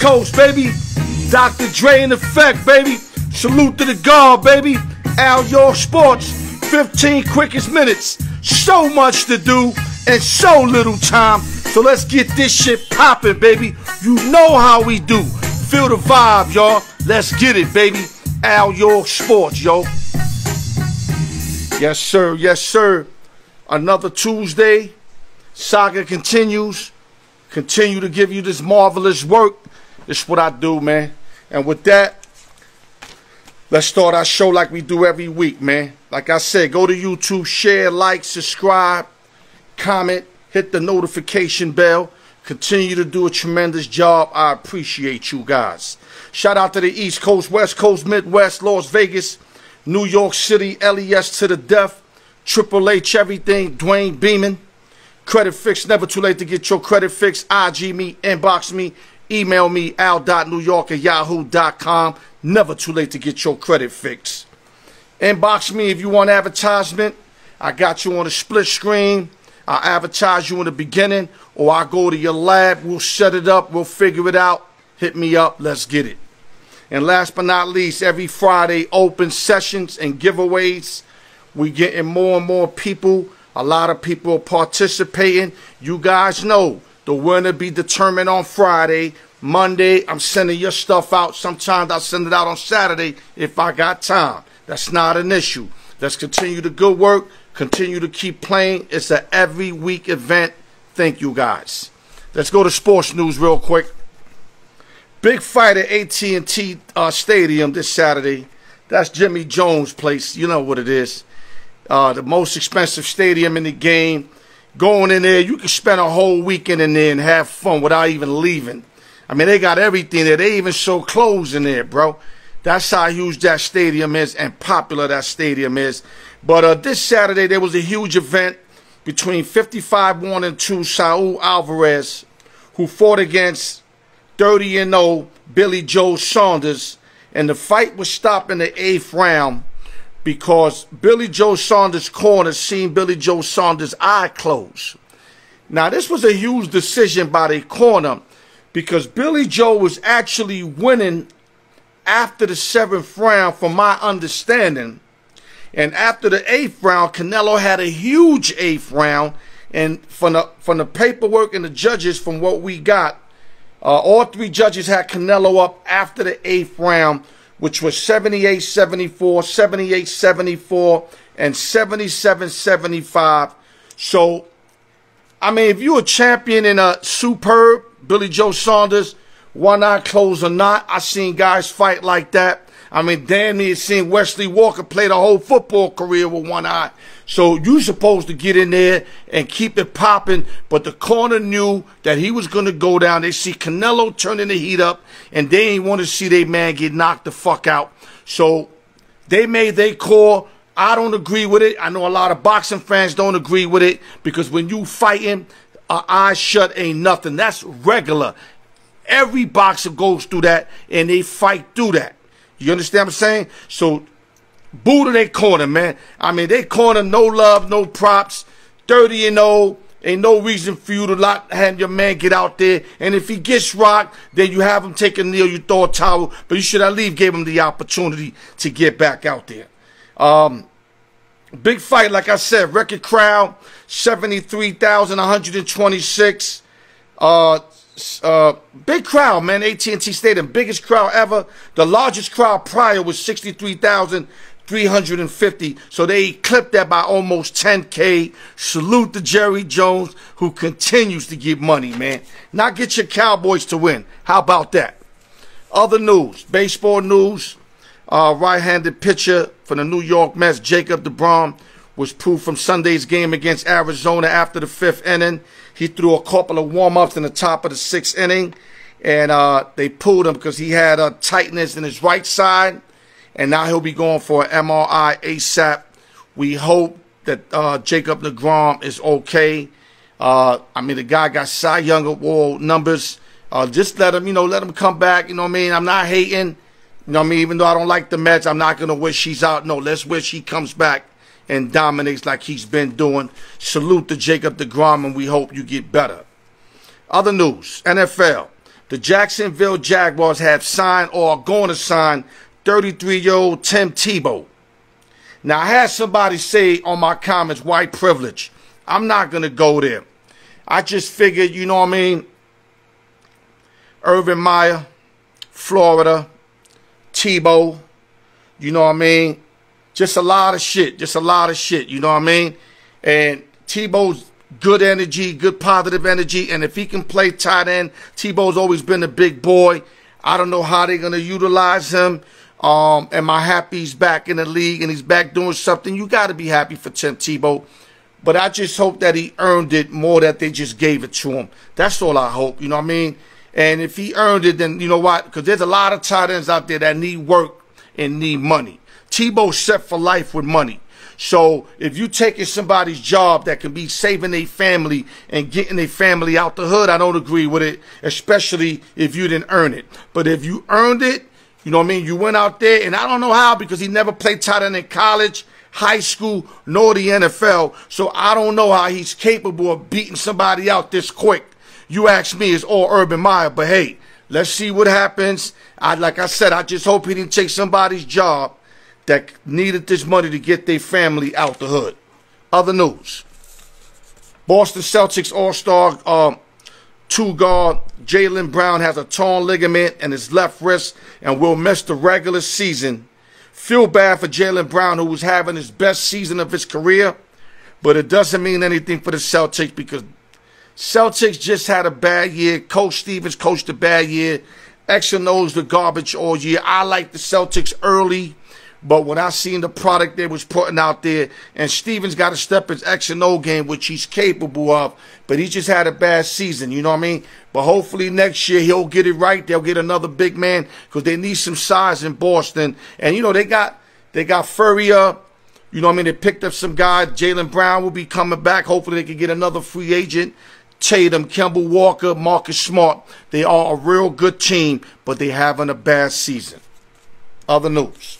Coast, baby. Dr. Dre in effect, baby. Salute to the guard, baby. ALYORK Sports, 15 quickest minutes. So much to do and so little time. So let's get this shit popping, baby. You know how we do. Feel the vibe, y'all. Let's get it, baby. ALYORK Sports, yo. Yes, sir. Yes, sir. Another Tuesday. Saga continues. Continue to give you this marvelous work. It's what I do, man. And with that, let's start our show like we do every week, man. Like I said, go to YouTube, share, like, subscribe, comment, hit the notification bell. Continue to do a tremendous job. I appreciate you guys. Shout out to the East Coast, West Coast, Midwest, Las Vegas, New York City, LES to the death, Triple H, everything, Dwayne Beeman. Credit fix, never too late to get your credit fix. IG me, inbox me, email me, al.newyork@yahoo.com. Never too late to get your credit fix. Inbox me if you want advertisement. I got you on a split screen. I'll advertise you in the beginning, or I'll go to your lab. We'll set it up. We'll figure it out. Hit me up. Let's get it. And last but not least, every Friday, open sessions and giveaways. We getting more and more people. A lot of people are participating. You guys know the winner be determined on Friday. Monday, I'm sending your stuff out. Sometimes I'll send it out on Saturday if I got time. That's not an issue. Let's continue the good work. Continue to keep playing. It's an every week event. Thank you guys. Let's go to sports news real quick. Big fight at AT&T Stadium this Saturday. That's Jimmy Jones' place. You know what it is. The most expensive stadium in the game. Going in there, you can spend a whole weekend in there and have fun without even leaving. I mean, they got everything there. They even show clothes in there, bro. That's how huge that stadium is and popular that stadium is. But this Saturday, there was a huge event between 55-1-2 Saul Alvarez, who fought against 30-0 Billy Joe Saunders. And the fight was stopped in the 8th round because Billy Joe Saunders' corner seen Billy Joe Saunders' eye close. Now, this was a huge decision by the corner because Billy Joe was actually winning after the 7th round, from my understanding. And after the 8th round, Canelo had a huge 8th round. And from the paperwork and the judges, from what we got, all 3 judges had Canelo up after the 8th round, which was 78-74, 78-74, and 77-75. So, I mean, if you're a champion in a superb, Billy Joe Saunders, one eye closed or not, I seen guys fight like that. I mean, damn near seen Wesley Walker play the whole football career with one eye. So you supposed to get in there and keep it popping. But the corner knew that he was going to go down. They see Canelo turning the heat up, and they ain't want to see their man get knocked the fuck out. So they made their call. I don't agree with it. I know a lot of boxing fans don't agree with it because when you fighting, eyes shut ain't nothing. That's regular. Every boxer goes through that, and they fight through that. You understand what I'm saying? So, boo to their corner, man. I mean, they corner, no love, no props. 30-0, ain't no reason for you to not have your man get out there. And if he gets rocked, then you have him take a kneel, you throw a towel. But you should at least give him the opportunity to get back out there. Big fight, like I said, record crowd, 73,126. Big crowd, man. AT&T Stadium, biggest crowd ever. The largest crowd prior was 63,350. So they clipped that by almost 10K. Salute to Jerry Jones, who continues to give money, man. Now get your Cowboys to win. How about that? Other news, baseball news. Right-handed pitcher for the New York Mets, Jacob Degrom, was pulled from Sunday's game against Arizona after the 5th inning. He threw a couple of warm-ups in the top of the 6th inning, and they pulled him because he had a tightness in his right side, and now he'll be going for an MRI ASAP. We hope that Jacob Degrom is okay. I mean, the guy got Cy Young Award numbers. Just let him, let him come back. You know what I mean? I'm not hating. You know what I mean? Even though I don't like the Mets, I'm not going to wish he's out. No, let's wish he comes back and dominates like he's been doing. Salute to Jacob Degrom, and we hope you get better. Other news, NFL. The Jacksonville Jaguars have signed or are going to sign 33-year-old Tim Tebow. Now, I had somebody say on my comments, white privilege. I'm not going to go there. I just figured, you know what I mean? Urban Meyer, Florida, Tebow, you know what I mean? Just a lot of shit. Just a lot of shit, you know what I mean? And Tebow's good energy, good positive energy. And if he can play tight end, Tebow's always been a big boy. I don't know how they're going to utilize him. Am I happy he's back in the league and he's back doing something? You got to be happy for Tim Tebow. But I just hope that he earned it more that they just gave it to him. That's all I hope, you know what I mean? And if he earned it, then you know what? Because there's a lot of tight ends out there that need work and need money. Tebow's set for life with money. So if you taking somebody's job that can be saving their family and getting their family out the hood, I don't agree with it, especially if you didn't earn it. But if you earned it, you know what I mean, you went out there, and I don't know how because he never played tight end in college, high school, nor the NFL. So I don't know how he's capable of beating somebody out this quick. You ask me, it's all Urban Meyer. But hey, let's see what happens. Like I said, I just hope he didn't take somebody's job that needed this money to get their family out the hood. Other news. Boston Celtics All-Star two-guard Jalen Brown has a torn ligament in his left wrist and will miss the regular season. Feel bad for Jalen Brown, who was having his best season of his career, but it doesn't mean anything for the Celtics because Celtics just had a bad year. Coach Stevens coached a bad year. X and O's the garbage all year. I like the Celtics early. But when I seen the product they was putting out there, and Stevens got to step his X and O game, which he's capable of, but he just had a bad season, you know what I mean? But hopefully next year he'll get it right. They'll get another big man because they need some size in Boston. And, you know, they got Furrier. You know what I mean? They picked up some guys. Jalen Brown will be coming back. Hopefully they can get another free agent. Tatum, Kemba Walker, Marcus Smart. They are a real good team, but they having a bad season. Other news.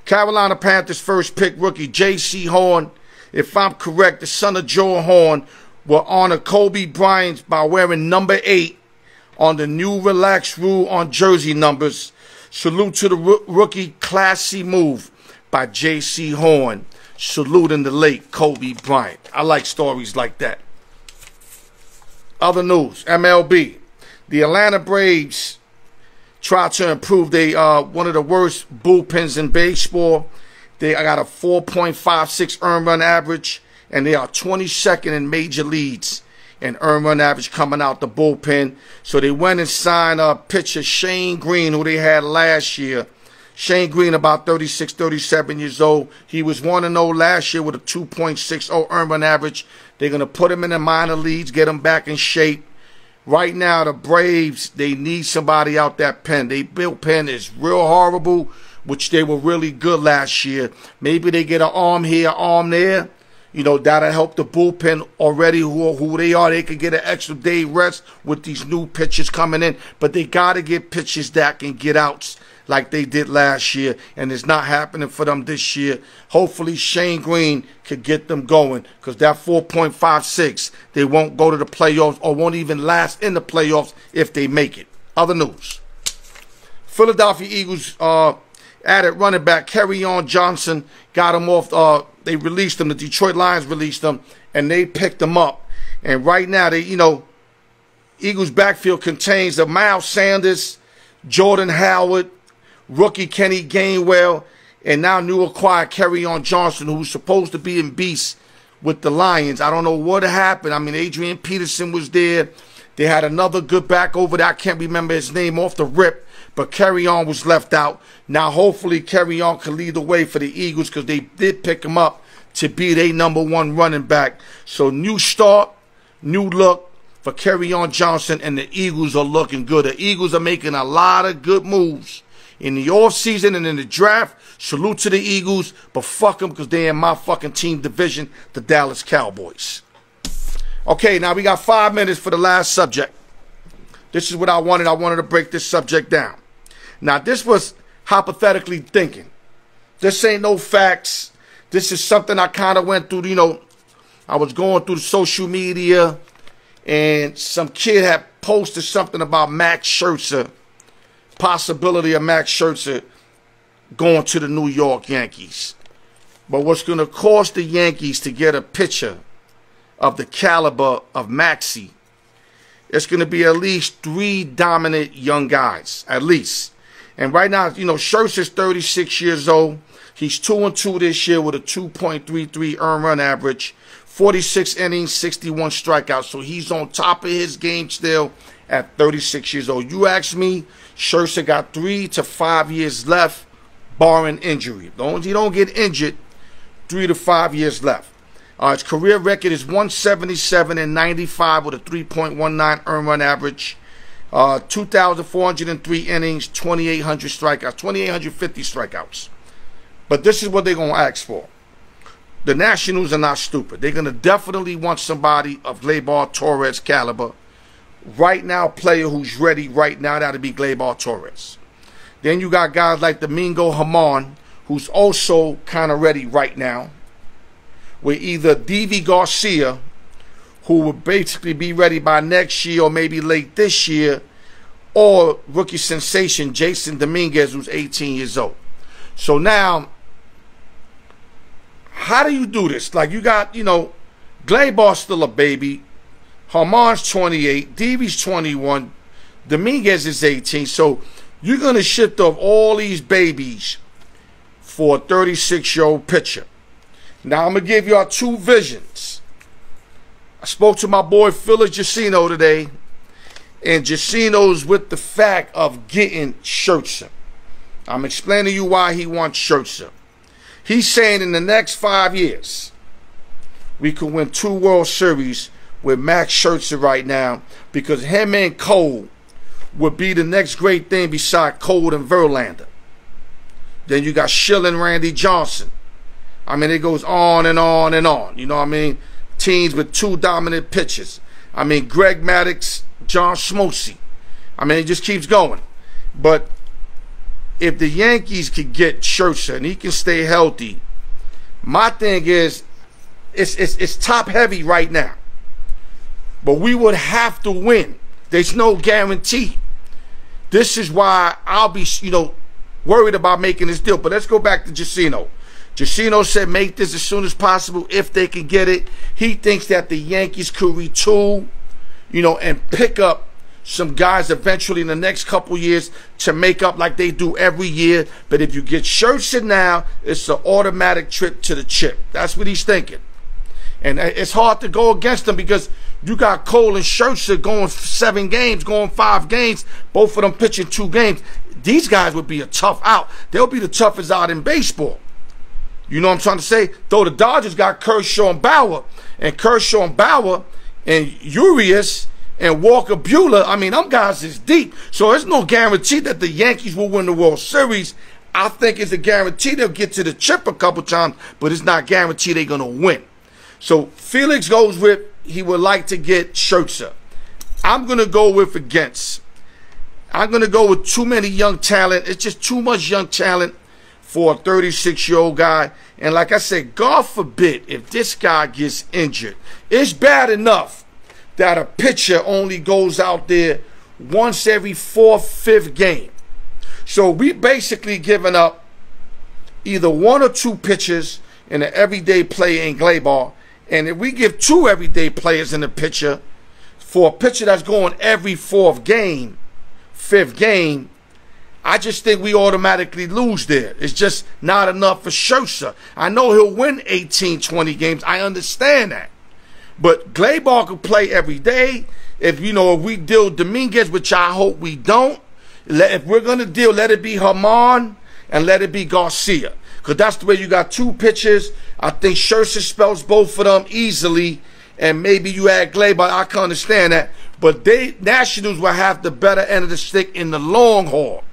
Carolina Panthers first pick rookie J.C. Horn, if I'm correct, the son of Joe Horn, will honor Kobe Bryant by wearing number 8 on the new relaxed rule on jersey numbers. Salute to the rookie, classy move by J.C. Horn, saluting the late Kobe Bryant. I like stories like that. Other news, MLB. The Atlanta Braves try to improve. They one of the worst bullpens in baseball. They got a 4.56 earned run average, and they are 22nd in major leagues in earned run average coming out the bullpen. So they went and signed pitcher Shane Green, who they had last year. Shane Green, about 36, 37 years old. He was 1-0 last year with a 2.60 earned run average. They're going to put him in the minor leagues, get him back in shape. Right now, the Braves, they need somebody out that pen. Their bullpen is real horrible, which they were really good last year. Maybe they get an arm here, arm there. You know, that'll help the bullpen already, who they are. They could get an extra day rest with these new pitchers coming in. But they got to get pitchers that can get outs like they did last year, and it's not happening for them this year. Hopefully Shane Green could get them going, because that 4.56, they won't go to the playoffs or won't even last in the playoffs if they make it. Other news. Philadelphia Eagles added running back Kerryon Johnson, got him off. They released him. The Detroit Lions released him, and they picked him up. And right now, Eagles backfield contains of Miles Sanders, Jordan Howard, rookie Kenny Gainwell, and now new acquired Kerryon Johnson, who's supposed to be in beast with the Lions. I don't know what happened. I mean, Adrian Peterson was there. They had another good back over there. I can't remember his name off the rip, but Kerryon was left out. Now, hopefully, Kerryon can lead the way for the Eagles because they did pick him up to be their #1 running back. So, new start, new look for Kerryon Johnson, and the Eagles are looking good. The Eagles are making a lot of good moves in the offseason and in the draft. Salute to the Eagles, but fuck them because they're in my fucking team division, the Dallas Cowboys. Okay, now we got 5 minutes for the last subject. This is what I wanted. I wanted to break this subject down. Now, this was hypothetically thinking. This ain't no facts. This is something I kind of went through, I was going through the social media, and some kid had posted something about Max Schertzer, possibility of Max Schertzer going to the New York Yankees. But what's going to cost the Yankees to get a pitcher of the caliber of Maxie, it's going to be at least 3 dominant young guys, at least. And right now, you know, Scherzer's 36 years old. He's 2-2 this year with a 2.33 earned run average, 46 innings, 61 strikeouts. So he's on top of his game still at 36 years old. You ask me, Scherzer got 3 to 5 years left, barring injury. As long as he don't get injured, 3 to 5 years left. His career record is 177 and 95 with a 3.19 earned run average. 2,403 innings, 2,800 strikeouts, 2,850 strikeouts. But this is what they're going to ask for. The Nationals are not stupid. They're going to definitely want somebody of Gleyber Torres caliber. Right now, player who's ready right now, that'll be Gleyber Torres. Then you got guys like Domingo Germán, who's also kind of ready right now. With either Deivi Garcia, who will basically be ready by next year or maybe late this year, or rookie sensation Jason Dominguez, who's 18 years old. So now, how do you do this? Like, you got, you know, Gleyber's still a baby, Germán's 28, Deivi's 21, Dominguez is 18. So you're going to shift off all these babies for a 36-year-old pitcher. Now, I'm going to give y'all 2 visions. I spoke to my boy Felix Jacino today, and Jacino's with the fact of getting Schertzer. I'm explaining to you why he wants Schertzer. He's saying in the next 5 years, we could win 2 World Series with Max Schertzer right now, because him and Cole would be the next great thing beside Cole and Verlander. Then you got Schilling, Randy Johnson. I mean, it goes on and on and on. You know what I mean? Teams with 2 dominant pitchers. I mean, Greg Maddux, John Smoltz. I mean, it just keeps going. But if the Yankees could get Schertzer and he can stay healthy, my thing is, it's top heavy right now. But we would have to win. There's no guarantee. This is why I'll be, you know, worried about making this deal. But let's go back to Jacino. Jacino said make this as soon as possible if they can get it. He thinks that the Yankees could retool, you know, and pick up some guys eventually in the next couple years to make up like they do every year. But if you get Schertzer now, it's an automatic trip to the chip. That's what he's thinking. And it's hard to go against them because you got Cole and Schertzer going 7 games, going 5 games, both of them pitching 2 games. These guys would be a tough out. They'll be the toughest out in baseball. You know what I'm trying to say? Though the Dodgers got Kershaw and Bauer, and Urias and Walker Buehler, I mean, them guys is deep. So there's no guarantee that the Yankees will win the World Series. I think it's a guarantee they'll get to the chip a couple times, but it's not guaranteed they're going to win. So Felix goes with he would like to get Schertzer. I'm going to go with against. I'm going to go with too many young talent. It's just too much young talent for a 36-year-old guy. And like I said, God forbid if this guy gets injured. It's bad enough that a pitcher only goes out there once every 4th, 5th game. So we basically giving up either 1 or 2 pitchers in an everyday player in Gleyber. And if we give 2 everyday players in the pitcher for a pitcher that's going every 4th game, 5th game, I just think we automatically lose there. It's just not enough for Schertzer. I know he'll win 18, 20 games. I understand that. But Gleyber could play every day. If we deal Dominguez, which I hope we don't, if we're going to deal, let it be Germán and let it be Garcia. Because that's the way you got 2 pitchers. I think Schertzer spells both of them easily. And maybe you add Gleyber. I can understand that. But Nationals will have the better end of the stick in the long haul.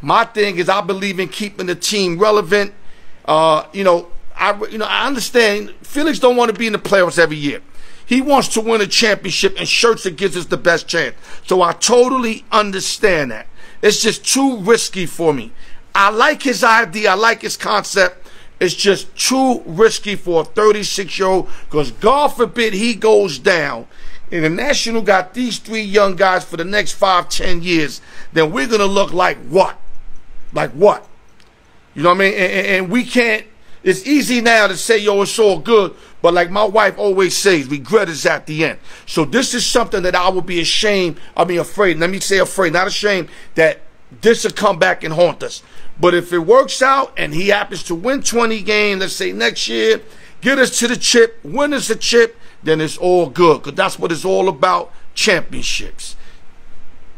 My thing is I believe in keeping the team relevant. I understand Felix don't want to be in the playoffs every year. He wants to win a championship, and Schertzer gives us the best chance. So I totally understand that. It's just too risky for me. I like his idea. I like his concept. It's just too risky for a 36-year-old, because God forbid he goes down and the National got these 3 young guys for the next 5-10 years, then we're going to look like what? Like what? You know what I mean? And we can't, it's easy now to say, yo, it's all good. But like my wife always says, regret is at the end. So this is something that I would be afraid. Let me say afraid, not ashamed, that this will come back and haunt us. But if it works out and he happens to win 20 games, let's say next year, get us to the chip, win us a chip, then it's all good. Because that's what it's all about, championships.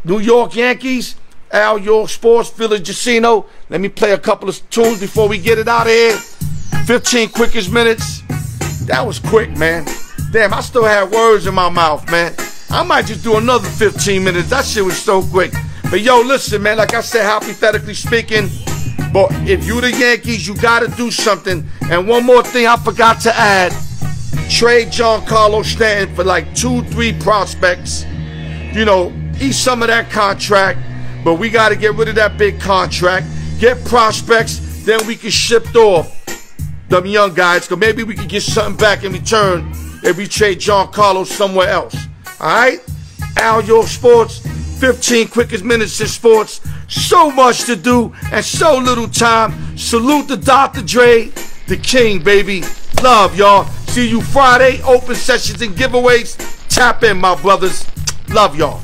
New York Yankees, ALYORK Sports, Philly Casino. Let me play a couple of tunes before we get it out of here. 15 quickest minutes. That was quick, man. Damn, I still had words in my mouth, man. I might just do another 15 minutes. That shit was so quick. But yo, listen, man, like I said, hypothetically speaking, but if you the Yankees, you got to do something. And one more thing I forgot to add. Trade Giancarlo Stanton for like 2-3 prospects. You know, eat some of that contract. But we got to get rid of that big contract. Get prospects. Then we can ship off them young guys. Because maybe we can get something back in return if we trade Giancarlo somewhere else. Alright? ALYORK Sports. 15 quickest minutes in sports. So much to do and so little time. Salute to Dr. Dre, the king, baby. Love, y'all. See you Friday. Open sessions and giveaways. Tap in, my brothers. Love y'all.